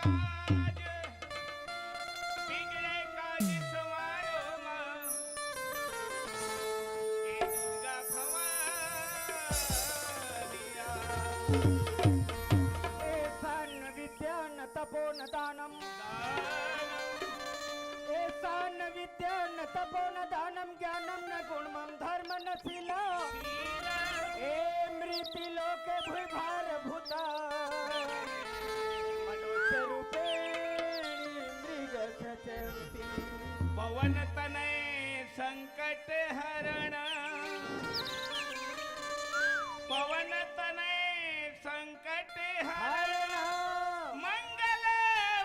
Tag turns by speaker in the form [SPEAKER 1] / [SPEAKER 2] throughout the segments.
[SPEAKER 1] काज बिगड़े काज सवारो मां ए दुर्गा भवानिया
[SPEAKER 2] ऐसा न विद्या न तपो न दानम ऐसा न विद्या न तपो न दानम ज्ञानम न गुणमम धर्म न शीला ए मृति लोके भूभार भूता मनुष्य रूपेणी मृग सचंती
[SPEAKER 1] पवन तनय संकट हरण पवन तनय संकट हरण मंगल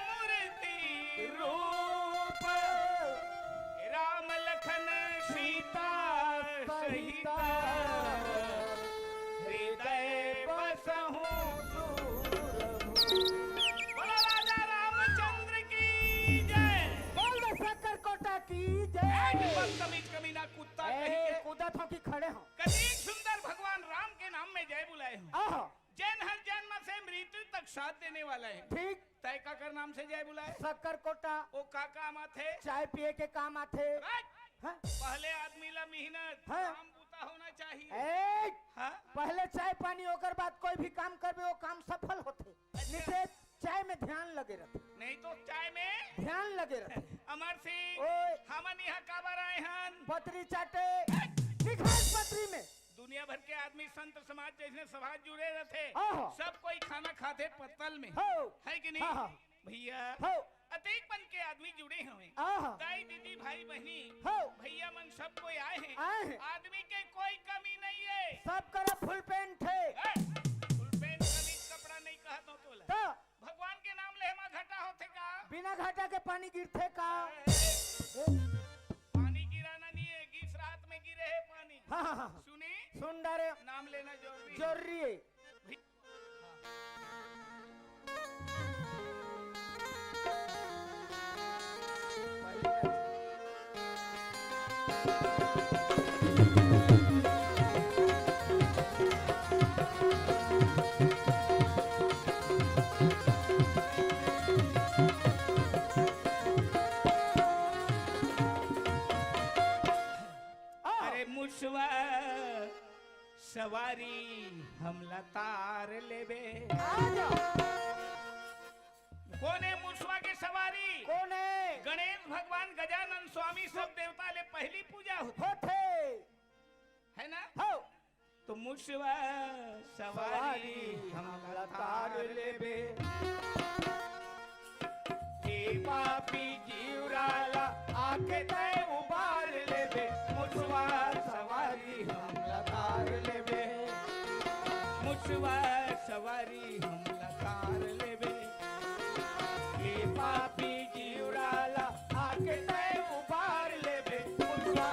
[SPEAKER 1] मूर्ति
[SPEAKER 2] रूप
[SPEAKER 1] राम लखन सीता सहित हृदय बसहु बोलो राजा रामचंद्र की जय।
[SPEAKER 2] बोल दो शक्कर कोटा की
[SPEAKER 1] ऐ
[SPEAKER 2] जय
[SPEAKER 1] बदतमीज कमीना कुत्ता कहीं के
[SPEAKER 2] कूदत हो कि खड़े हो
[SPEAKER 1] कभी सुंदर भगवान राम के नाम में जय बुलाए हो
[SPEAKER 2] आहो
[SPEAKER 1] जैन हर जन्म से मृत्यु तक साथ देने वाला है
[SPEAKER 2] ठीक
[SPEAKER 1] तय का कर नाम से जय बुलाए
[SPEAKER 2] शक्कर कोटा
[SPEAKER 1] वो का काम आथे
[SPEAKER 2] चाय पिए के काम आथे
[SPEAKER 1] राज,
[SPEAKER 2] हाँ?
[SPEAKER 1] पहले आदमी ला मेहनत
[SPEAKER 2] हाँ?
[SPEAKER 1] काम बूता होना चाहिए
[SPEAKER 2] ए,
[SPEAKER 1] हाँ?
[SPEAKER 2] पहले चाय पानी होकर बाद कोई भी काम करबे वो काम सफल होते नीचे चाय में ध्यान लगे रहते
[SPEAKER 1] नहीं तो चाय में
[SPEAKER 2] ध्यान लगे रहते
[SPEAKER 1] अमर सिंह
[SPEAKER 2] ओए
[SPEAKER 1] हमन यहाँ काबर आए हन
[SPEAKER 2] पतरी चाटे दिखास पतरी में
[SPEAKER 1] दुनिया भर के आदमी संत समाज जैसे समाज जुड़े रहते
[SPEAKER 2] आहा।
[SPEAKER 1] सब कोई खाना खाते पत्तल में
[SPEAKER 2] हो
[SPEAKER 1] है कि
[SPEAKER 2] हाँ, हाँ।
[SPEAKER 1] नहीं भैया
[SPEAKER 2] हो
[SPEAKER 1] अनेक मन के आदमी जुड़े हुए
[SPEAKER 2] आहा
[SPEAKER 1] दाई दीदी भाई बहनी
[SPEAKER 2] हो
[SPEAKER 1] भैया मन सब कोई आए हैं
[SPEAKER 2] आए हैं।
[SPEAKER 1] आदमी के कोई कमी नहीं है
[SPEAKER 2] सब करा फुल पैंट है
[SPEAKER 1] फुल पैंट कमीज कपड़ा नहीं कहत हो तोला
[SPEAKER 2] तो
[SPEAKER 1] भगवान के नाम ले मा घटा होते का
[SPEAKER 2] बिना घाटा के पानी गिरते का
[SPEAKER 1] पानी गिराना नहीं है इस रात में गिरे है पानी
[SPEAKER 2] हाँ हाँ हाँ
[SPEAKER 1] सुनी
[SPEAKER 2] सुंदर है
[SPEAKER 1] नाम लेना जरूरी है।
[SPEAKER 2] जरूरी है
[SPEAKER 1] अरे मुसवा सवारी हम लतार लेबे
[SPEAKER 2] आजा
[SPEAKER 1] कोने मुसवा के सवारी
[SPEAKER 2] कौन है
[SPEAKER 1] गणेश भगवान गजानन स्वामी सब देवता ले पहली पूजा होती
[SPEAKER 2] होते
[SPEAKER 1] है ना
[SPEAKER 2] हो
[SPEAKER 1] तो मुसवा सवारी हम लतार लेबे ए पापी जीवराला आके तय उबार लेबे मुसवा सवारी हम लतार लेबे मुसवा सवारी हम लतार लेबे ए पापी जीवराला आके तय उबार लेबे मुसवा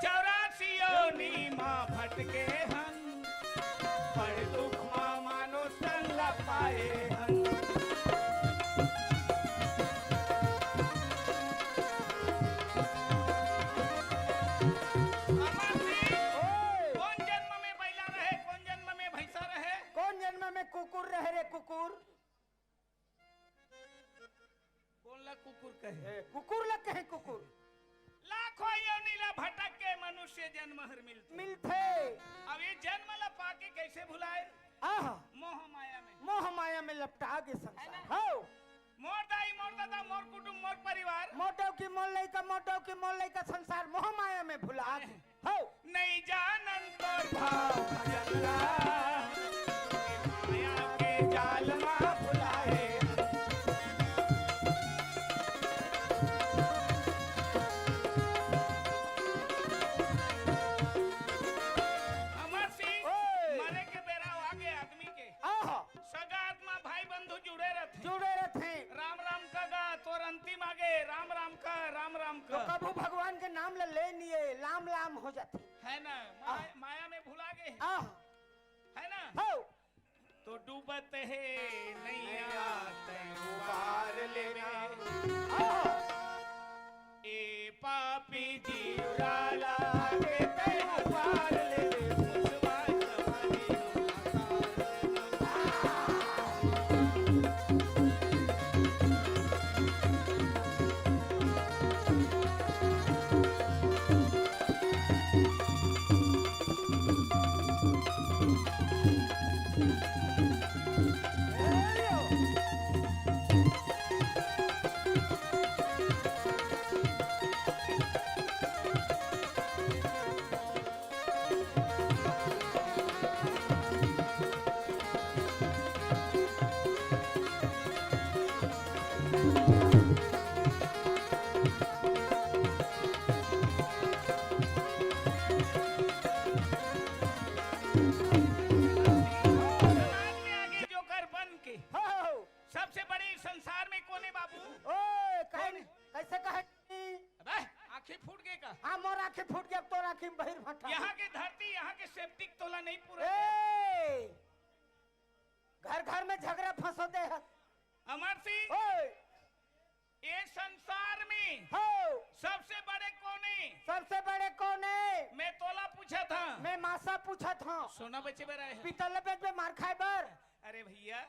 [SPEAKER 1] चौरासियोनी माँ भटके हन पर दुख माँ मानो संग ला पाए हन अमर सिंह,
[SPEAKER 2] ओए
[SPEAKER 1] कौन जन्म में बैला रहे कौन जन्म में भैंसा रहे
[SPEAKER 2] कौन जन्म में कुकुर रहे रे कुकुर
[SPEAKER 1] कौन ला कुकुर कहे
[SPEAKER 2] कुकुर लग कहे कुकुर
[SPEAKER 1] लाखों योनि ला भटक के मनुष्य जन्म हर मिलते
[SPEAKER 2] मिलते
[SPEAKER 1] अब ये जन्म ला पाके कैसे भुलाए
[SPEAKER 2] आहा
[SPEAKER 1] मोह माया में
[SPEAKER 2] मोह माया में लपटा के संसार हो
[SPEAKER 1] मोर दाई मोर दादा मोर कुटुंब मोर परिवार
[SPEAKER 2] मोटो की मोल लइका मोटो की मोल लइका संसार मोह माया में भुला दे हो
[SPEAKER 1] नहीं जानन तोर भाव भजनला माया के जाल में भुलाए अमर सिंह
[SPEAKER 2] ओए।
[SPEAKER 1] मरे के बेरा आगे आदमी के
[SPEAKER 2] आहा
[SPEAKER 1] सगा आत्मा भाई बंधु जुड़े रहते
[SPEAKER 2] जुड़े रहते
[SPEAKER 1] राम राम का गा तोर अंतिम आगे राम राम का
[SPEAKER 2] तो कबू भगवान के नाम ले लिए लाम लाम हो जाती
[SPEAKER 1] है ना, माया में भुला गए है ना।
[SPEAKER 2] हो
[SPEAKER 1] तो डूबत है नैया तैं उबार लेवे, ए पापी जीवराला के तैं उबार लेवे, मुसवा जवानी सबसे बड़ी संसार में कौन है बाबू?
[SPEAKER 2] ओए कैसे कहे?
[SPEAKER 1] आंखें फूट गए का?
[SPEAKER 2] हाँ मोर आंखें फूट गया, तो आंखें बहिर फटा।
[SPEAKER 1] यहाँ के धरती, यहाँ के सेप्टिक तोला नहीं पूरा।
[SPEAKER 2] घर घर में झगड़ा फंसोते हैं।
[SPEAKER 1] अमर सिंह, ये संसार में सबसे बड़े कौन है?
[SPEAKER 2] सबसे बड़े कौन है?
[SPEAKER 1] मैं तोला पूछा था,
[SPEAKER 2] मैं मासा पूछा था।
[SPEAKER 1] सोना बचे बरा है,
[SPEAKER 2] पीतल बेच में मार खाए बर।
[SPEAKER 1] अरे भैया,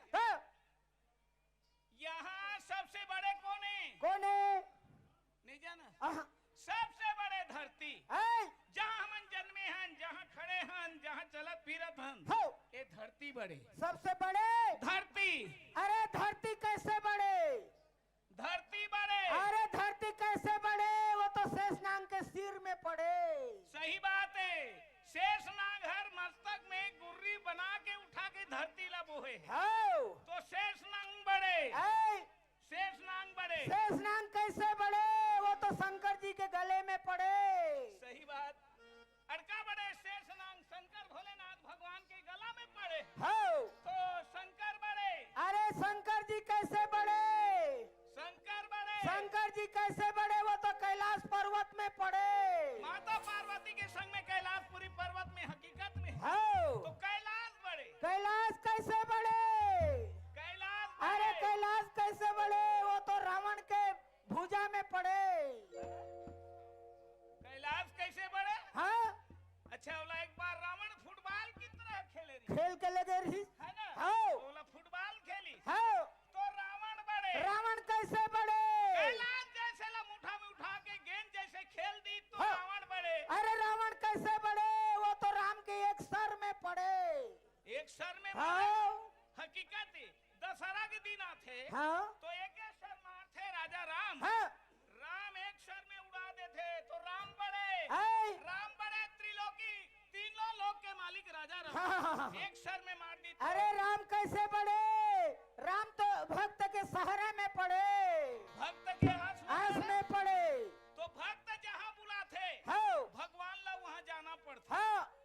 [SPEAKER 1] यहाँ सबसे बड़े कौन है?
[SPEAKER 2] कौन है?
[SPEAKER 1] नहीं जाना? सबसे बड़े धरती, जहाँ हम जन्मे हैं, जहाँ खड़े हैं, जहाँ चलत फिरत हैं, ये धरती बड़े।
[SPEAKER 2] सबसे बड़े
[SPEAKER 1] धरती।
[SPEAKER 2] अरे धरती कैसे बड़े?
[SPEAKER 1] धरती बड़े।
[SPEAKER 2] अरे धरती कैसे बड़े? वो तो शेषनाग के सिर में पड़े।
[SPEAKER 1] सही बात है, शेषनाग हर मस्तक में गुर्री बना के उठा के धरती ला बोहे। तो शेषनाग बड़े। शेषनाग बड़े।
[SPEAKER 2] शेषनाग कैसे बड़े? वो तो शंकर जी के गले में पड़े।
[SPEAKER 1] सही बात। अड़का बड़े शेषनाग शंकर भोलेनाथ भगवान के गला में पड़े। तो शंकर बड़े।
[SPEAKER 2] अरे शंकर जी कैसे बड़े?
[SPEAKER 1] शंकर बड़े।
[SPEAKER 2] शंकर जी कैसे बड़े? वो तो कैलाश पर्वत में पड़े।
[SPEAKER 1] माता पार्वती के संग में कैलाशपुरी पर्वत में हकीकत में। तो कैलाश बड़े।
[SPEAKER 2] कैलाश कैसे बड़े?
[SPEAKER 1] कैलाश।
[SPEAKER 2] अरे कैलाश कैसे बड़े? वो तो रावण के भुजा में पड़े।
[SPEAKER 1] कैलाश कैसे बड़े? अच्छा बोला, एक बार रावण फुटबॉल की तरह खेले रही।
[SPEAKER 2] खेल के लगे रही
[SPEAKER 1] है ना? बोला फुटबॉल खेली। तो रावण बड़े। रावण
[SPEAKER 2] कैसे बड़े?
[SPEAKER 1] कैलाश जैसे ला मुठा में उठा के गेंद जैसे खेल दी तो रावण बड़े।
[SPEAKER 2] अरे रावण कैसे बड़े? वो तो राम के एक सर में पड़े।
[SPEAKER 1] एक सर में? हकीकत है, दशहरा के दिन आते तो एक सर मारते राजा राम। राम एक सर में उड़ा देते तो राम बड़े। राम बड़े त्रिलोकी, तीनों लोक के मालिक राजा राम एक सर में मार दी।
[SPEAKER 2] अरे राम कैसे बड़े? राम तो भक्त के सहारे में पड़े।
[SPEAKER 1] भक्त के आस
[SPEAKER 2] में पड़े।
[SPEAKER 1] तो भक्त जहाँ बुलाते भगवान ला वहाँ जाना पड़ता।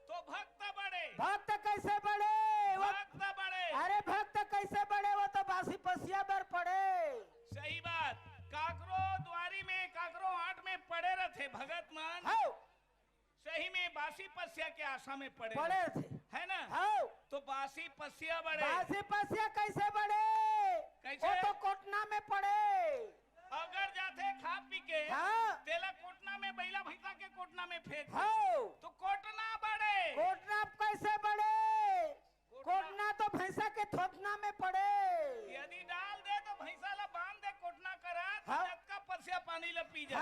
[SPEAKER 1] तो भक्त बड़े।
[SPEAKER 2] भक्त कैसे बड़े?
[SPEAKER 1] भक्त बड़े।
[SPEAKER 2] अरे भक्त कैसे बड़े? वो तो बासी पसिया बर पड़े।
[SPEAKER 1] सही बात। काकरो द्वारी में, काकरो हाट में पड़े रहते भगत मान। सही में बासी पसिया के आशा में पड़े
[SPEAKER 2] थे,
[SPEAKER 1] है ना? तो बासी पसिया बड़े।
[SPEAKER 2] बासी पसिया कैसे बड़े?
[SPEAKER 1] कैसे?
[SPEAKER 2] वो तो कोटना में पड़े।
[SPEAKER 1] अगर जाते खा पी के तेला कोटना में, बैला भैंसा के कोटना में फेंक तो कोटना बड़े।
[SPEAKER 2] कोटना कैसे बड़े? कोटना तो भैंसा के थोतना में पड़े।
[SPEAKER 1] यदि डाल दे तो भैंसा ला बांध दे, कोटना करा का पसिया पानी ला पी जा।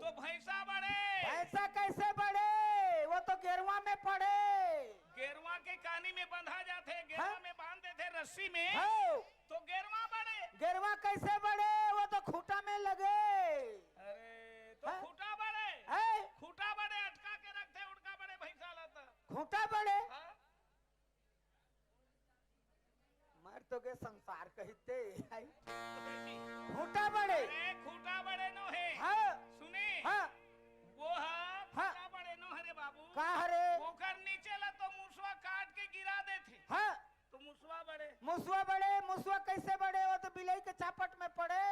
[SPEAKER 1] तो भैंसा बड़े।
[SPEAKER 2] भैंसा कैसे बड़े? वो तो गेरुआ में पड़े।
[SPEAKER 1] गेरुआ के कानी में बंधा जाते, गेरुआ में बांध देते रस्सी में। तो गेरुआ बड़े।
[SPEAKER 2] गेरुआ कैसे बड़े? वो तो खूटा में लगे।
[SPEAKER 1] अरे तो खूटा बड़े। खूटा बड़े अटका के रखते, उड़का बड़े भैंसा लाता।
[SPEAKER 2] खूटा बड़े। मर तो के संसार कहते खूटा बड़े।
[SPEAKER 1] अरे खूटा बड़े नो है। सुनी? वो खूटा बड़े नो है रे बाबू।
[SPEAKER 2] का हरे?
[SPEAKER 1] वो कर नीचे ला तो मुसवा काट के गिरा देते। तो मुसवा बड़े।
[SPEAKER 2] मुसवा बड़े। मुसवा कैसे बड़े? वो तो बिलाई के चापट में पड़े।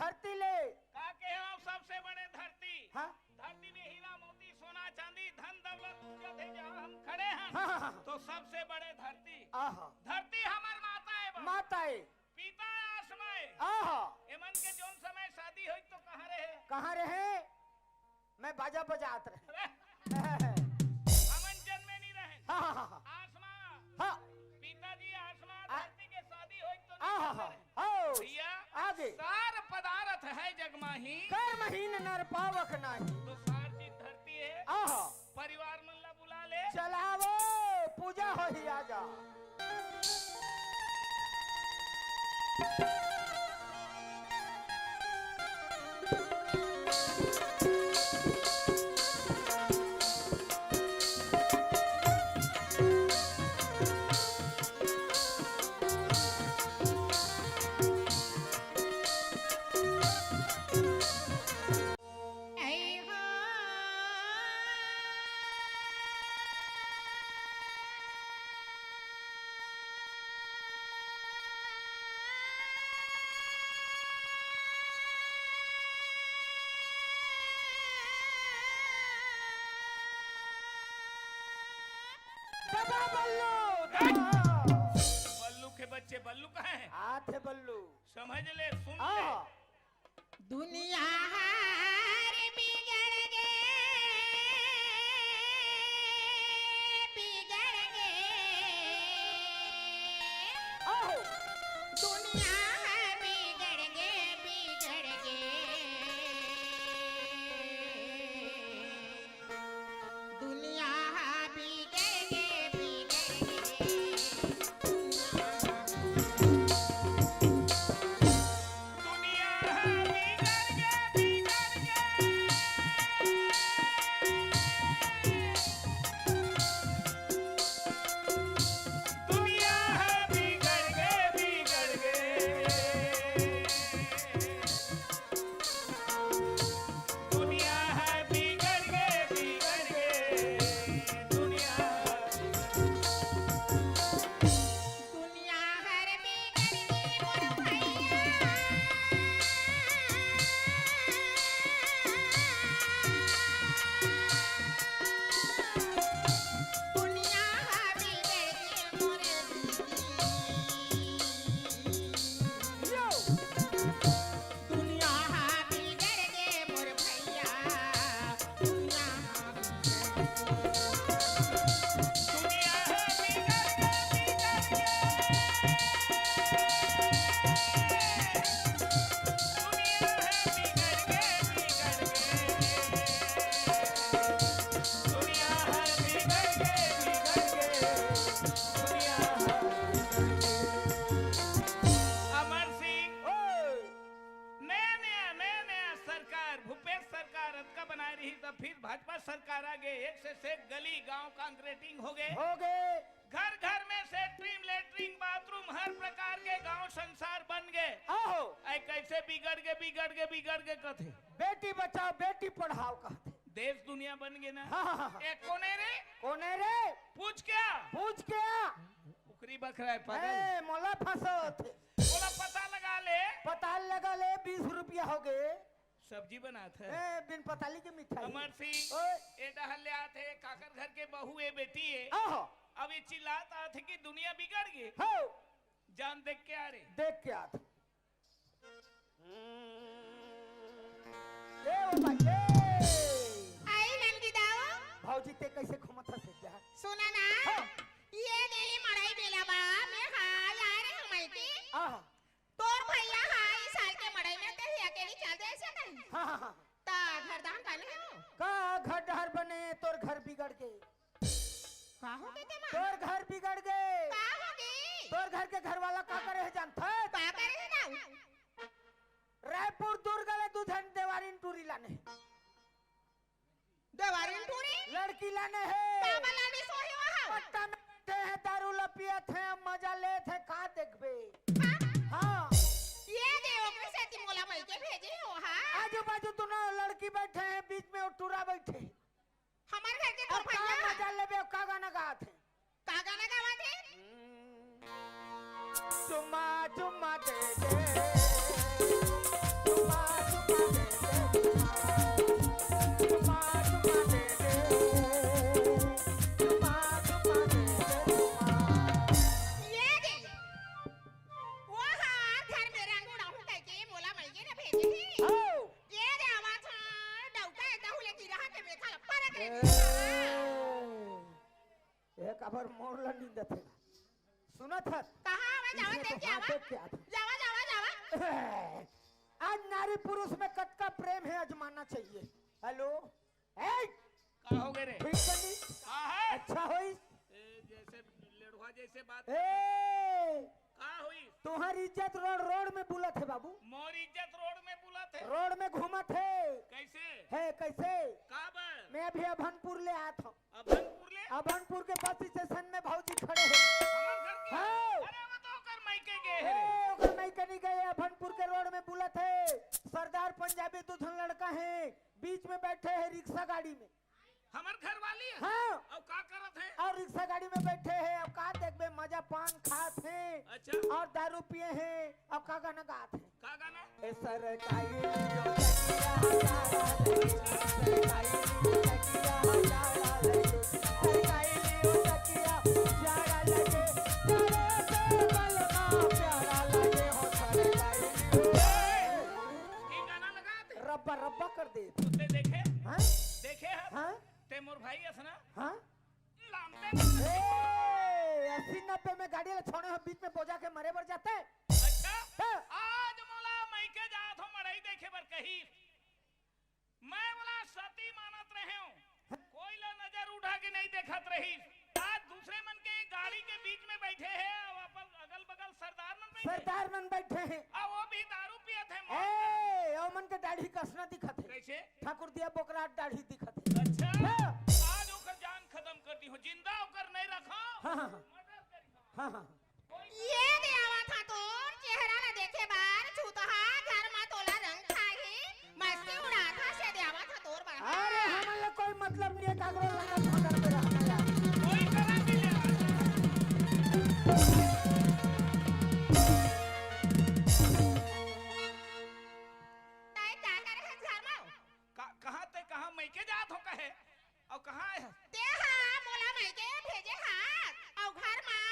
[SPEAKER 2] धरती ले
[SPEAKER 1] का के हो सबसे बड़े धरती।
[SPEAKER 2] हाँ
[SPEAKER 1] धरती में हीरा मोती सोना चांदी धन दौलत जैसे जहाँ हम खड़े हैं
[SPEAKER 2] हाँ
[SPEAKER 1] तो सबसे बड़े धरती।
[SPEAKER 2] आहा
[SPEAKER 1] धरती हमार माता है बाबा।
[SPEAKER 2] माताए
[SPEAKER 1] पिता आसमाए।
[SPEAKER 2] आहा
[SPEAKER 1] एमन के जोन समय शादी हुई तो कहाँ रहे?
[SPEAKER 2] कहाँ रहे? मैं बाजा बजात रहे।
[SPEAKER 1] हमन जन्मे नहीं रहे।
[SPEAKER 2] हाँ हाँ हाँ
[SPEAKER 1] आसमां
[SPEAKER 2] हाँ
[SPEAKER 1] पिताजी आसमां धरती के शादी हुई तो
[SPEAKER 2] आहा
[SPEAKER 1] नहीं
[SPEAKER 2] हाँ
[SPEAKER 1] रहे। भैया
[SPEAKER 2] आगे
[SPEAKER 1] सार पदार्थ है जगमाही
[SPEAKER 2] कर महीन नर पावक नाही
[SPEAKER 1] तो सार चीज धरती है।
[SPEAKER 2] आहा
[SPEAKER 1] परिवार मन ला बुला ले
[SPEAKER 2] चलावो पूजा हो ही आजा।
[SPEAKER 1] बल्लू के बच्चे बल्लू कहाँ हैं?
[SPEAKER 2] आथे बल्लू
[SPEAKER 1] समझ ले सुन ले।
[SPEAKER 2] आहा
[SPEAKER 3] दुनिया हार बिगड़ गए
[SPEAKER 2] आहो
[SPEAKER 3] दुनिया बिगड़ गए दुनिया बिगड़ गए
[SPEAKER 1] दुनिया बिगड़ दुनिया बिगड़ दुनिया बिगड़ दुनिया
[SPEAKER 3] दुनिया हर बिगड़ गई मोर भैया दुनिया बिगड़ गई मोर
[SPEAKER 2] यो
[SPEAKER 3] दुनिया बिगड़ गए मोर भैया दुनिया
[SPEAKER 1] दुनिया अमर सिंह
[SPEAKER 2] ओए
[SPEAKER 1] नया सरकार भूपेश सरकार का बनाई रही तब फिर भाजपा सरकार आ गए। एक से गली गांव कांक्रीटिंग हो गए।
[SPEAKER 2] हो गए
[SPEAKER 1] घर घर में सेंट्रीम लेटरिंग बाथरूम हर प्रकार के गांव संसार बन गए।
[SPEAKER 2] आहो
[SPEAKER 1] ऐ कैसे बिगड़ के कथे
[SPEAKER 2] बेटी बचाओ बेटी पढ़ाओ कहते
[SPEAKER 1] देश दुनिया बन गए ना।
[SPEAKER 2] हाँ हाँ हाँ
[SPEAKER 1] एक कोने रे
[SPEAKER 2] कौन है रे
[SPEAKER 1] पूछ क्या
[SPEAKER 2] पूछ के आ
[SPEAKER 1] उकरी बकरा है पागल।
[SPEAKER 2] ए मोला फंसो थे
[SPEAKER 1] बोला पता लगा ले
[SPEAKER 2] पता लगा ले 20 रुपया हो गए
[SPEAKER 1] सब्जी बनात है।
[SPEAKER 2] ए बिन पताली के मिठाई
[SPEAKER 1] अमर सिंह
[SPEAKER 2] ओए
[SPEAKER 1] ए डहल ले आते काकर घर के बहू ए बेटी है।
[SPEAKER 2] आहो
[SPEAKER 1] अब ये चिल्लाता थे कि दुनिया बिगड़ गई।
[SPEAKER 2] हो
[SPEAKER 1] जान देख के आ रे
[SPEAKER 2] देख के आ ए ओ बच्चे
[SPEAKER 3] आई नंदी दाओ
[SPEAKER 2] भौजी ते कैसे घुमत हसे क्या
[SPEAKER 3] सुना ना ये नहीं मड़ाई बेला बा मैं हां यार हमलती
[SPEAKER 2] आहा
[SPEAKER 3] तोर भैया हां इस साल के मड़ाई में ते अकेली चल दे ऐसे नहीं
[SPEAKER 2] हाँ हाँ हाँ
[SPEAKER 3] ता घरदान पानी है
[SPEAKER 2] का घर डहर बने तोर घर बिगड़ गए
[SPEAKER 3] का हो गए ते मां
[SPEAKER 2] तोर घर बिगड़ गए
[SPEAKER 3] का हो गई
[SPEAKER 2] तोर घर के घर वाला का करे है जानता है
[SPEAKER 3] का करे ना
[SPEAKER 2] रायपुर दूर गले दूधन देवारीन टूरी लाने
[SPEAKER 3] देवारीन टूरी
[SPEAKER 2] लड़की लाने है
[SPEAKER 3] का बलानी सोही वहां
[SPEAKER 2] पट्टा में बैठे हैं दारू लपिया थे मजा ले थे का देखबे हाँ
[SPEAKER 3] ये दे ओकरे से ती मोला मल के भेजे हो हां
[SPEAKER 2] आजू बाजू दोनों लड़की बैठे हैं बीच में टूरा बैठे
[SPEAKER 3] हमार घर के तोर
[SPEAKER 2] और का
[SPEAKER 3] भैया
[SPEAKER 2] मजा लेबे का गाना गात है
[SPEAKER 3] का गाना गावा थे
[SPEAKER 2] चुम्मा चुम्मा दे दे चुम्मा मोरला नींद थे सुना था
[SPEAKER 3] कहाँ आवा जावा देख के आवा जावा जावा जावा
[SPEAKER 2] आज नारी पुरुष में कद का प्रेम है अजमाना चाहिए। हेलो
[SPEAKER 1] का हो गए रे
[SPEAKER 2] ठीक बनी
[SPEAKER 1] है
[SPEAKER 2] अच्छा होई
[SPEAKER 1] जैसे लेढ़वा जैसे बात का हुई
[SPEAKER 2] तुम्हारी इज्जत रोड रोड में बुला थे बाबू
[SPEAKER 1] मोर इज्जत रोड में बुला थे
[SPEAKER 2] रोड में घूमा थे
[SPEAKER 1] कैसे
[SPEAKER 2] है कैसे
[SPEAKER 1] काबर
[SPEAKER 2] मैं अभी अभनपुर ले आया था
[SPEAKER 1] अभनपुर
[SPEAKER 2] के बस स्टेशन में भौजी खड़े हैं
[SPEAKER 1] हमर घर के
[SPEAKER 2] हाँ।
[SPEAKER 1] अरे वो तो ओकर मायके गए हैं
[SPEAKER 2] ओकर मायके नहीं गए अभनपुर के रोड में बुला थे सरदार पंजाबी दूधन लड़का है बीच में बैठे हैं रिक्शा गाड़ी में
[SPEAKER 1] हमर घर वाली है
[SPEAKER 2] हाँ
[SPEAKER 1] अब का करत है
[SPEAKER 2] और रिक्शा गाड़ी में बैठे हैं अब का देखबे मजा पान खात हैं
[SPEAKER 1] अच्छा
[SPEAKER 2] और दारू पिए हैं अब का गाना गात हैं
[SPEAKER 1] का गाना
[SPEAKER 2] ए सरकाई जो तकिया सरकाई तकिया जाला लगे सरकाई तकिया जाला लगे तेरे से बलमा प्यारा लगे हो सरकाई
[SPEAKER 1] ये गाना लगा दे
[SPEAKER 2] रब्बा रब्बा कर दे
[SPEAKER 1] उसने देखे
[SPEAKER 2] हां
[SPEAKER 1] देखे
[SPEAKER 2] हां
[SPEAKER 1] ते मोर भाई असना
[SPEAKER 2] हां
[SPEAKER 1] लामते
[SPEAKER 2] 80-90 में गाड़ी ले छोड़े हो बीच में बोझा के मरे बर जाते
[SPEAKER 1] अच्छा
[SPEAKER 2] हाँ।
[SPEAKER 1] आज मोला मायके जात हो मड़ई देखे बर कही मैं बोला सती मानत रहे हूं कोई ला नजर उठा के नहीं देखत रही आज दूसरे मन के गाड़ी के बीच में बैठे हैं अब अपन अगल बगल सरदार मन बैठे
[SPEAKER 2] हैं
[SPEAKER 1] और वो भी दारू पियत है
[SPEAKER 2] ए ओ मन के दाढ़ी कसना दिखत है
[SPEAKER 1] कैसे
[SPEAKER 2] ठाकुर दिया बोकरा दाढ़ी दिखत है
[SPEAKER 1] अच्छा
[SPEAKER 2] हाँ।
[SPEAKER 1] आज ओकर जान खत्म कर दी हो जिंदा ओकर नहीं रखो
[SPEAKER 2] हाँ हाँ
[SPEAKER 1] मर्डर करी हो
[SPEAKER 2] हाँ हाँ
[SPEAKER 3] ये देवा था तोर चेहरा न देखे बार छूतहा घर में तोला रंग खाही मस्ती उड़ा था से देवा था तोर बड़ा
[SPEAKER 2] अरे हमारे कोई मतलब नहीं है कागरो लगा था घर पे रहना यार
[SPEAKER 1] कोई करा भी ले
[SPEAKER 3] ताई क्या करे है घर में
[SPEAKER 1] कहां ते कहां मैके जात हो कहे और कहां है
[SPEAKER 3] देहा मोला मायके भेजे हाथ और घर में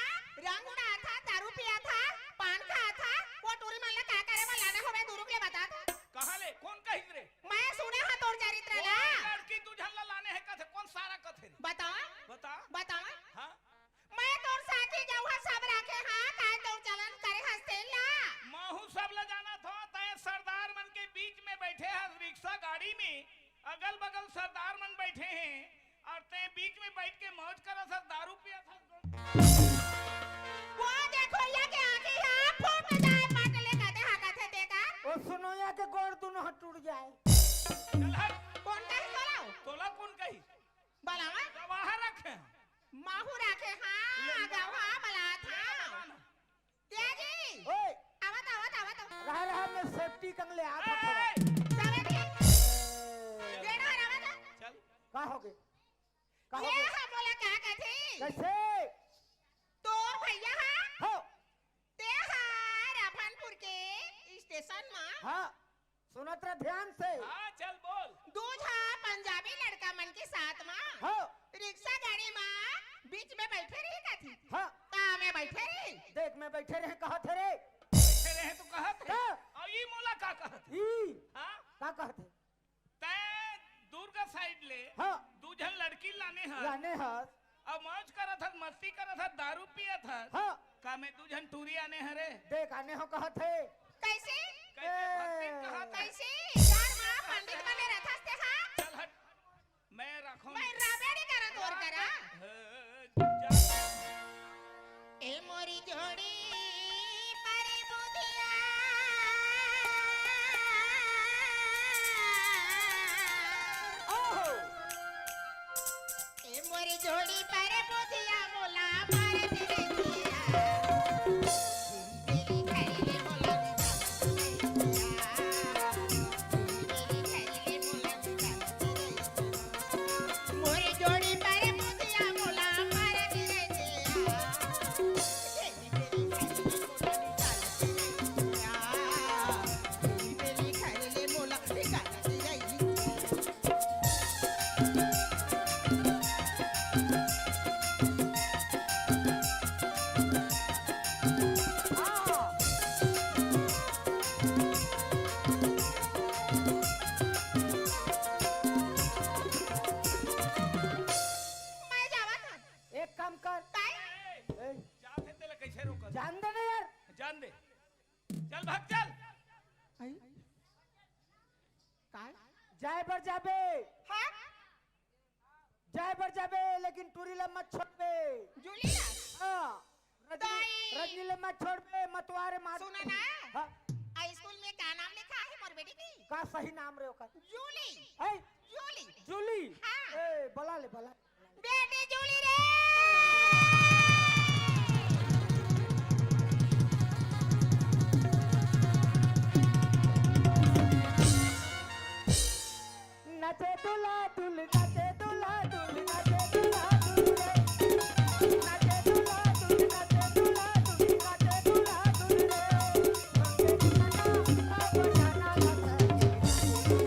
[SPEAKER 3] रंग उड़ा था दारू पिया था पान खाया था वो टूरी मन ला का करे वाला ना होवे दूर के बता था
[SPEAKER 1] कहां ले कौन कहिस रे
[SPEAKER 3] मैं सुने हा तोर चरित्र ला
[SPEAKER 1] लड़की तू झल्ला लाने है कथे कौन सारा कथे
[SPEAKER 3] बता
[SPEAKER 1] बता हां
[SPEAKER 3] मैं तोर साथी जाऊहा सब रखे हां काय तोर चलन करे हस्ते ला
[SPEAKER 1] महू सब ल जाना था तय सरदार मन के बीच में बैठे हैं रिक्शा गाड़ी में अगल बगल सरदार मन बैठे हैं और ते बीच में बैठ के मौज करा सर दारू पिया था
[SPEAKER 3] वो देखो ये के आंखें हां फूट जाए पाटले कहते हा कथे देखा
[SPEAKER 2] ओ सुनो या के गोड़ दोनों हाथ टूट जाए
[SPEAKER 1] चल हट
[SPEAKER 3] कौन कही बोलाओ
[SPEAKER 1] तोला कौन कही
[SPEAKER 3] बोलावा
[SPEAKER 1] गवाह रखे
[SPEAKER 3] माहू रखे हां गवा बला था तेजी
[SPEAKER 2] ओए
[SPEAKER 3] आवत
[SPEAKER 2] रहा मैं सेफ्टी कंग ले आता थोड़ा
[SPEAKER 3] सारे दी जेना आवत
[SPEAKER 1] चल
[SPEAKER 2] का हो गए
[SPEAKER 3] ये हा बोला क्या कहती
[SPEAKER 2] कैसे
[SPEAKER 3] तोर भैया हा
[SPEAKER 2] हो
[SPEAKER 3] ते हा राफनपुर के स्टेशन में
[SPEAKER 2] हाँ सुनत रह ध्यान से
[SPEAKER 1] हां चल बोल
[SPEAKER 3] दूजा पंजाबी लड़का मन के साथ में
[SPEAKER 2] हो
[SPEAKER 3] रिक्शा गाड़ी में बीच में बैठे रही कथी
[SPEAKER 2] हाँ
[SPEAKER 3] ता में बैठे रही
[SPEAKER 2] देख मैं बैठे रहे कहा थे रे
[SPEAKER 1] बैठे रहे तो कहत है
[SPEAKER 2] हाँ।
[SPEAKER 1] और ई मोला का कहत
[SPEAKER 2] ई
[SPEAKER 1] हां
[SPEAKER 2] का कहते
[SPEAKER 1] तय दूर का साइड ले
[SPEAKER 2] हाँ
[SPEAKER 1] दूजन लड़की लाने हैं
[SPEAKER 2] लाने हाथ
[SPEAKER 1] और मौज करा था मस्ती करा था दारू पिया था
[SPEAKER 2] हाँ
[SPEAKER 1] का में दूजन टूरी आने हरे
[SPEAKER 2] देख आने हो कहा थे
[SPEAKER 3] कैसे
[SPEAKER 1] कैसे भक्ति कहा था
[SPEAKER 3] कैसे यार मां पंडित बने रहता से हां
[SPEAKER 1] चल हट मैं रखूं
[SPEAKER 3] मैं राबेड़ी करा तोर करा ए मोरी जोड़ी परे बुधिया
[SPEAKER 2] ओहो
[SPEAKER 3] ए मोरी जोड़ी परे बुधिया मोला मारे तेरे दिया मेरी खैले मोला मोरी जोड़ी परे बुधिया मोला मारे तेरे दिया आई काय
[SPEAKER 2] जाए बर जाबे
[SPEAKER 3] हाँ
[SPEAKER 2] जाए बर जाबे लेकिन टूरीला मत छोड़बे
[SPEAKER 3] जूली ना
[SPEAKER 2] हाँ
[SPEAKER 3] दाई।
[SPEAKER 2] रजनीले मत छोड़बे मतवारे मार
[SPEAKER 3] सुना ना
[SPEAKER 2] हाँ
[SPEAKER 3] आ स्कूल में क्या नाम लिखा है मोर बेटी की
[SPEAKER 2] का सही नाम रे ओकर
[SPEAKER 3] जूली
[SPEAKER 2] है
[SPEAKER 3] जूली
[SPEAKER 2] जूली
[SPEAKER 3] हाँ।
[SPEAKER 2] ए बोला ले बोला
[SPEAKER 3] बेटी जूली रे
[SPEAKER 2] नाचे दुला दुल नाचे दुला दुल नाचे दुला दुल रे नाचे दुला दुल नाचे दुला दुल नाचे दुला दुल रे गाना अब जाना लगता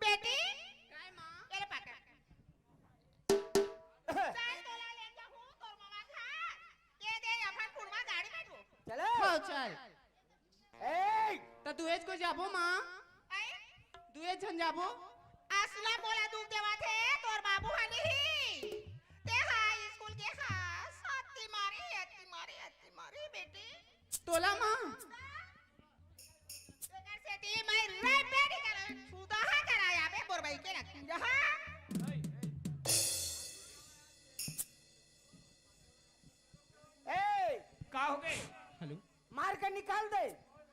[SPEAKER 3] बेटी काय मां ये ले पकड़ चल तोला ले जा हूं तोर मामा खा ये दे अपन कुड़मा गाड़ी में तू
[SPEAKER 2] चलो
[SPEAKER 4] हो चल
[SPEAKER 2] ए
[SPEAKER 4] तो दुएज को जाबो माँ
[SPEAKER 3] आई
[SPEAKER 4] दुएज झन जाबो
[SPEAKER 3] असला बोला दूध देवा थे तोर बाबू हनी ही ते हाई स्कूल के खास अति मारी बेटी
[SPEAKER 4] तोला माँ
[SPEAKER 3] अगर से ती मैं रे बेटी कर सुदा हा कराया बे बोरबाई के रख जहां
[SPEAKER 2] ए
[SPEAKER 1] का हो गए
[SPEAKER 4] हेलो
[SPEAKER 2] मार के निकाल दे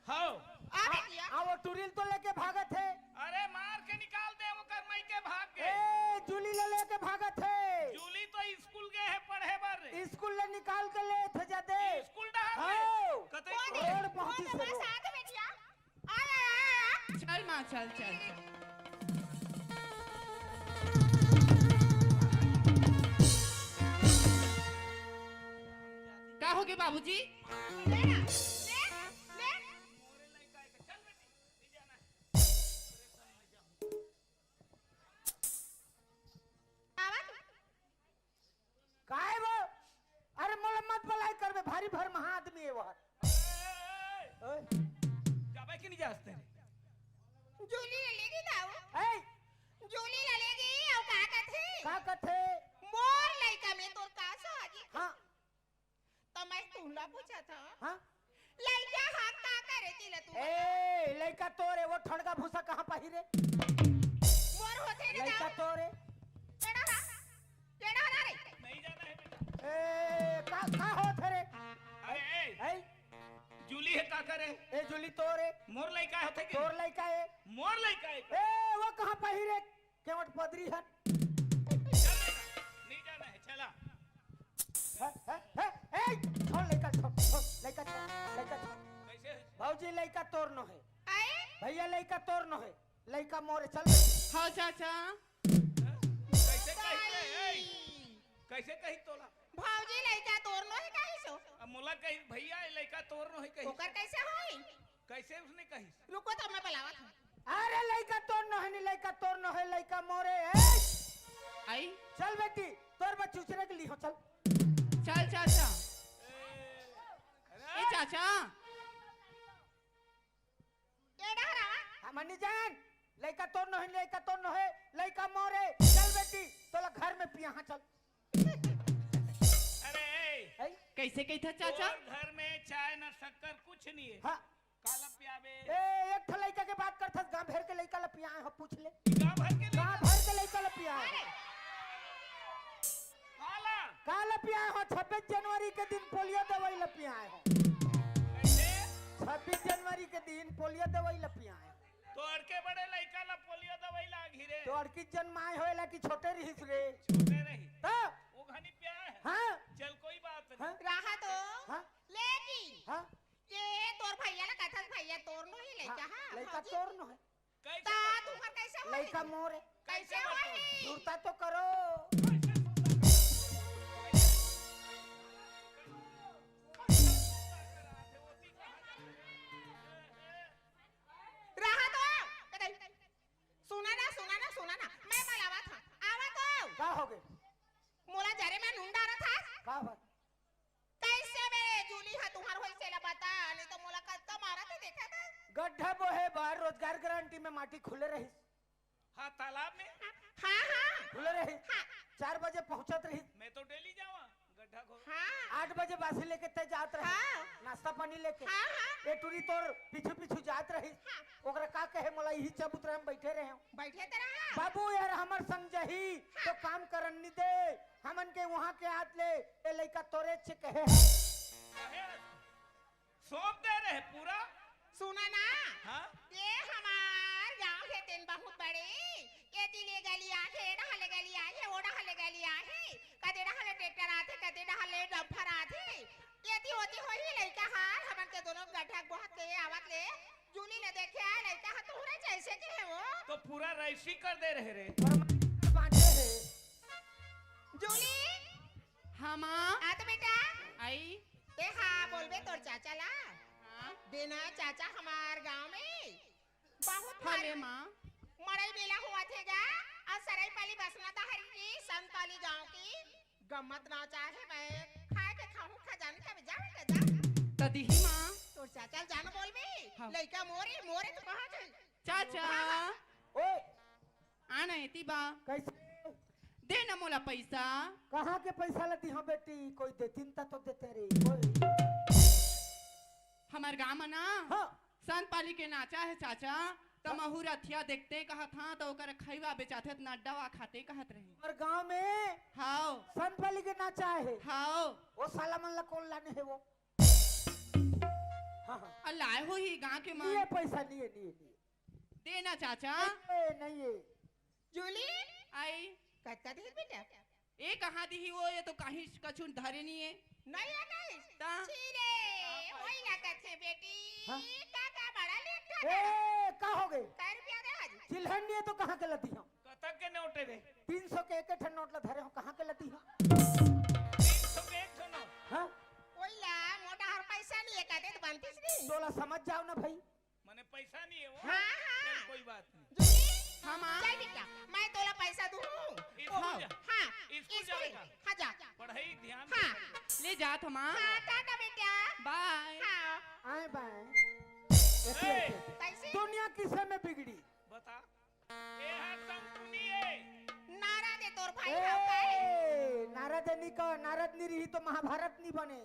[SPEAKER 1] हो
[SPEAKER 3] आ बेटिया
[SPEAKER 2] आ वो टूरिल तो लेके भागत है
[SPEAKER 1] अरे मार के निकाल दे वो करमई के भाग
[SPEAKER 2] ए
[SPEAKER 1] गए
[SPEAKER 2] जूली ले लेके भागत है
[SPEAKER 1] जूली तो स्कूल गए है पढ़े बर
[SPEAKER 2] स्कूल ले निकाल के ले थे जा दे
[SPEAKER 1] स्कूल डहार
[SPEAKER 2] हाँ।
[SPEAKER 1] कतई
[SPEAKER 3] कौन
[SPEAKER 2] रोड
[SPEAKER 3] है
[SPEAKER 2] पहुंची से
[SPEAKER 3] बस
[SPEAKER 2] रोड।
[SPEAKER 3] आ दे बेटिया आ
[SPEAKER 4] चल माँ चल चल का हो गए बाबूजी
[SPEAKER 3] ले ना ले
[SPEAKER 1] चल बेटी नहीं जाना
[SPEAKER 3] आवा तू
[SPEAKER 2] काहे वो अरे मोला मत बलाई करबे भारी भर महा आदमी है वो ओए
[SPEAKER 1] जाबे कि नहीं जास्ते
[SPEAKER 3] जूली ले लेगी दाऊ
[SPEAKER 2] ए
[SPEAKER 3] जूली ले लेगी औ का कथे
[SPEAKER 2] का कथे
[SPEAKER 3] मोर लइका में तोर का साजी
[SPEAKER 2] हाँ
[SPEAKER 3] तो मैं तुला पूछा था
[SPEAKER 2] हाँ
[SPEAKER 3] लइका हाथ का करे तिले तू
[SPEAKER 2] ए लइका तोरे वो ठड़का भूसा कहाँ पहिरे
[SPEAKER 3] मोर होते रे
[SPEAKER 2] लइका
[SPEAKER 3] दाऊ
[SPEAKER 2] तोरे
[SPEAKER 3] केड़ा रे
[SPEAKER 1] नहीं जाना है बेटा
[SPEAKER 2] ए का हो थरे
[SPEAKER 1] अरे
[SPEAKER 2] ए
[SPEAKER 1] जूली है का करे
[SPEAKER 2] ए जूली तोरे
[SPEAKER 1] मोर लइका होते कि
[SPEAKER 2] तोर लइका है
[SPEAKER 1] मोर लइका है
[SPEAKER 2] ए वो कहाँ पहिरे केवट पदरी है
[SPEAKER 1] चल बेटा नहीं जाना है चला
[SPEAKER 2] ए छोड़ लइका छोड़ लइका छोड़
[SPEAKER 1] कैसे
[SPEAKER 2] भौजी लइका तोर न है
[SPEAKER 3] आई
[SPEAKER 2] भैया लइका तोर न है लइका मोरे चल
[SPEAKER 4] हाँ चाचा
[SPEAKER 1] कैसे कही रे ए कैसे कही तोला
[SPEAKER 3] भौजी लइका तोर नो है काहे सो
[SPEAKER 1] अब मोला कही भैया ये लइका तोर न है कही
[SPEAKER 3] ओकर कैसे होई
[SPEAKER 1] कैसे उसने कही
[SPEAKER 3] रुको तो मैं बुलावत हूं
[SPEAKER 2] अरे लइका तोर न है लइका तोर न है लइका मोरे ए
[SPEAKER 4] आई
[SPEAKER 2] चल बेटी तोर बच्चू चुचरे के ली हो चल
[SPEAKER 4] चल चाचा
[SPEAKER 1] अरे
[SPEAKER 4] ए चाचा
[SPEAKER 3] केड़ा हरावा
[SPEAKER 2] हमनी जान लइका तोर न है लइका मोरे चल बेटी तोला घर में पिया हाँ चल
[SPEAKER 1] अरे
[SPEAKER 2] ए
[SPEAKER 4] कैसे कही था चाचा
[SPEAKER 1] और घर में चाय न शक्कर कुछ नहीं है
[SPEAKER 2] हाँ
[SPEAKER 1] काला पियाबे
[SPEAKER 2] ए एक ठो लइका के बात करथस गांव भर के लइका ला पिया हो पूछ ले
[SPEAKER 1] गांव भर के
[SPEAKER 2] गांव भर के लइका ला पिया है
[SPEAKER 1] काला
[SPEAKER 2] काल पिया हो 26 जनवरी के दिन पोलियो दवाई ला पिया हो
[SPEAKER 1] कैसे
[SPEAKER 2] 26 जनवरी के दिन पोलियो दवाई ला पिया है
[SPEAKER 1] तो अड़के बड़े लइका ला पोलियो दवाई लागी रे
[SPEAKER 2] तो अड़की जन्माए होएला कि छोटे रहिस रे
[SPEAKER 1] छोटे रही
[SPEAKER 2] तो
[SPEAKER 1] वो घनी प्यार है
[SPEAKER 2] हाँ
[SPEAKER 1] चल कोई बात नहीं
[SPEAKER 2] हाँ
[SPEAKER 3] रहा तो
[SPEAKER 2] हाँ
[SPEAKER 3] लेकिन
[SPEAKER 2] हाँ
[SPEAKER 3] ये तोर भैया ला कथन भैया तोर नो ही लइका हां
[SPEAKER 2] लइका तोर न है
[SPEAKER 1] कैसे
[SPEAKER 3] ता तुमर कैसे होई
[SPEAKER 2] लइका मोरे
[SPEAKER 3] कैसे होई
[SPEAKER 2] सुरता तो करो
[SPEAKER 3] रहा तो सुना ना मैं बुलावा था आवा तो
[SPEAKER 2] का हो गए
[SPEAKER 3] मोला जरे में नुंडा रहा था
[SPEAKER 2] का बात
[SPEAKER 3] कैसे में जूली हा तुम्हार होई से ला बता नहीं तो मोला कत्ता मारा थे देखा था
[SPEAKER 2] गड्ढा बोहे बाहर रोजगार ग्रांट घंटी में माटी खुले रही
[SPEAKER 1] हाँ तालाब में
[SPEAKER 3] हाँ हाँ
[SPEAKER 2] खुले रही 4 बजे पहुंचत रही
[SPEAKER 1] मैं तो डेली जावा गड्ढा खोद
[SPEAKER 3] हाँ
[SPEAKER 2] 8 बजे बासी लेके तय जात रही
[SPEAKER 3] हाँ।
[SPEAKER 2] नाश्ता पानी लेके
[SPEAKER 3] हाँ हाँ
[SPEAKER 2] ए टूरी तोर पीछू पीछू जात रही ओकरा का कहे मोला यही चबूतरा में बैठे रहे
[SPEAKER 3] बैठे तरह
[SPEAKER 2] बाबू यार हमर संग जही तो काम करन नी दे हमन के वहां के हाथ ले ए लइका तोरे से कहे
[SPEAKER 1] सौंप दे रहे पूरा
[SPEAKER 3] सुना ना
[SPEAKER 1] हाँ
[SPEAKER 3] ये हमार गांव के दिन बहुत बड़े ये दिले गलिया है डहले गलिया है वो डहले गलिया है कदे डहले ट्रैक्टर आथे कदे डहले डंपर आथे ये ती होती होई लइका हार हमन के दोनों गड्ढा बहुत ले आवत ले जूली ले देखे आ लइका हा तोहरे जैसे के है वो
[SPEAKER 1] तो पूरा रैसी कर दे रहे रे
[SPEAKER 2] बांटे है
[SPEAKER 3] जूली
[SPEAKER 4] हाँ माँ
[SPEAKER 3] आ तो बेटा
[SPEAKER 4] आई
[SPEAKER 3] ए हाँ बोलबे तोर चाचा ला
[SPEAKER 4] हाँ
[SPEAKER 3] देना चाचा हमार गांव में बहुत
[SPEAKER 4] हाँ
[SPEAKER 3] भारी
[SPEAKER 4] माँ
[SPEAKER 3] मड़ई मेला हुआ थेगा और सराई पाली बसना था हरी की संताली गांव की गम्मत ना चाहे मैं खाए के खाऊं खजाने का जाने का जा
[SPEAKER 4] तदी ही माँ
[SPEAKER 3] तोर चाचा जान बोल बे
[SPEAKER 4] हाँ।
[SPEAKER 3] लइका मोरे मोरे तो कहां गई
[SPEAKER 4] चाचा
[SPEAKER 2] ओए
[SPEAKER 4] आना है बा
[SPEAKER 2] कैसे
[SPEAKER 4] दे न मोला पैसा
[SPEAKER 2] कहाँ के पैसा लेती हो बेटी कोई देतीन ता तो देते रे कोई
[SPEAKER 4] हमार गाँव में ना
[SPEAKER 2] हाँ
[SPEAKER 4] संत पाली के नाचा है चाचा तो महू रथिया देखते कहत हाँ तो ओकर खैवा बेचाते नड्डावा खाते कहत रही
[SPEAKER 2] और गांव में
[SPEAKER 4] हाओ
[SPEAKER 2] संत वाली के नाचा है
[SPEAKER 4] हाओ
[SPEAKER 2] वो साला मन ला कौन लाने है वो हाँ हाँ
[SPEAKER 4] अल्लाह हो ही गाँव के
[SPEAKER 2] ये
[SPEAKER 4] मां
[SPEAKER 2] पैसा नहीं है
[SPEAKER 4] देना चाचा
[SPEAKER 2] नहीं है
[SPEAKER 3] जूली
[SPEAKER 4] आई
[SPEAKER 3] कत्ता दे बेटा
[SPEAKER 4] ए कहाँ दी ही वो ये तो कहीं कछु धरे नहीं है
[SPEAKER 3] नहीं है नहीं
[SPEAKER 4] ता
[SPEAKER 3] छीरे ओई लागत है बेटी
[SPEAKER 2] हाँ?
[SPEAKER 3] काका बड़ा लेट था
[SPEAKER 2] ए का हो गए
[SPEAKER 3] कै रुपया दे हाजी
[SPEAKER 2] चिल्हन नहीं है तो कहाँ के लती हो
[SPEAKER 1] कतक के नोटे रे
[SPEAKER 2] 300 के एक ठन नोट ला धरे हो कहाँ के लती हो
[SPEAKER 1] 300 के एक सुनो
[SPEAKER 2] हाँ
[SPEAKER 3] ओइला मोटा हर पैसा नहीं है कहते तो बनतीस नहीं
[SPEAKER 2] तोला समझ जाओ ना भाई
[SPEAKER 1] मने पैसा नहीं है वो
[SPEAKER 3] हाँ, हाँ।
[SPEAKER 1] चल कोई बात नहीं
[SPEAKER 3] जूली
[SPEAKER 4] हाँ माँ
[SPEAKER 3] चल बेटा मैं तोला पैसा दूं
[SPEAKER 1] स्कूल जा
[SPEAKER 3] हाँ
[SPEAKER 1] स्कूल जाएगा
[SPEAKER 3] हाँ जा
[SPEAKER 1] पढ़ाई ध्यान
[SPEAKER 3] हाँ
[SPEAKER 1] से
[SPEAKER 4] ले जात माँ
[SPEAKER 3] हाँ टाटा बेटा
[SPEAKER 4] बाय
[SPEAKER 3] हाँ
[SPEAKER 2] आए बाए
[SPEAKER 1] ए!
[SPEAKER 3] कैसे
[SPEAKER 2] दुनिया किसे में बिगड़ी
[SPEAKER 1] बता ए हर संकुनी है
[SPEAKER 3] नारा दे तोर भाई हाउ का है
[SPEAKER 2] ए नारद नहीं का नारद नहीं रही तो महाभारत नहीं बने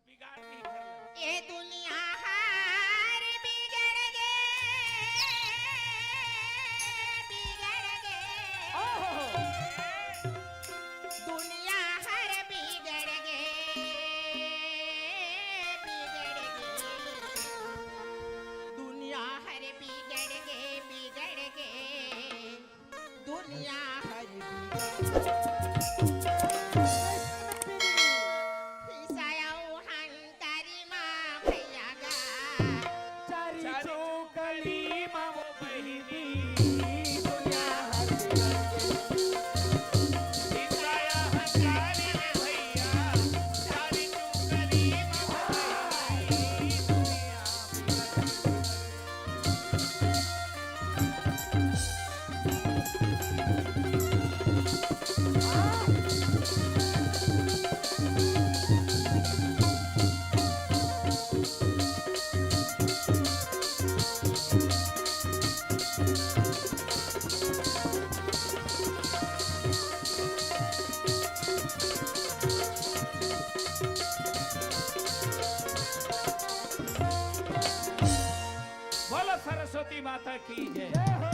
[SPEAKER 1] बिगाड़ नहीं कर
[SPEAKER 3] ये दुनिया हार बिगड़ गए
[SPEAKER 2] ओहो
[SPEAKER 3] दुनिया हर बिगड़ गए दुनिया हर बिगड़ गए दुनिया हर हिसायाऊ हंतारी माँ भैया गा
[SPEAKER 2] चारी
[SPEAKER 1] चारी
[SPEAKER 2] चौकली माँ वो
[SPEAKER 1] बहिनी
[SPEAKER 2] दुनिया हर
[SPEAKER 1] हिसाया हंसारी रे भैया सारी चुकली ममई दुनिया बोलो सरस्वती माता की जय
[SPEAKER 2] जय हो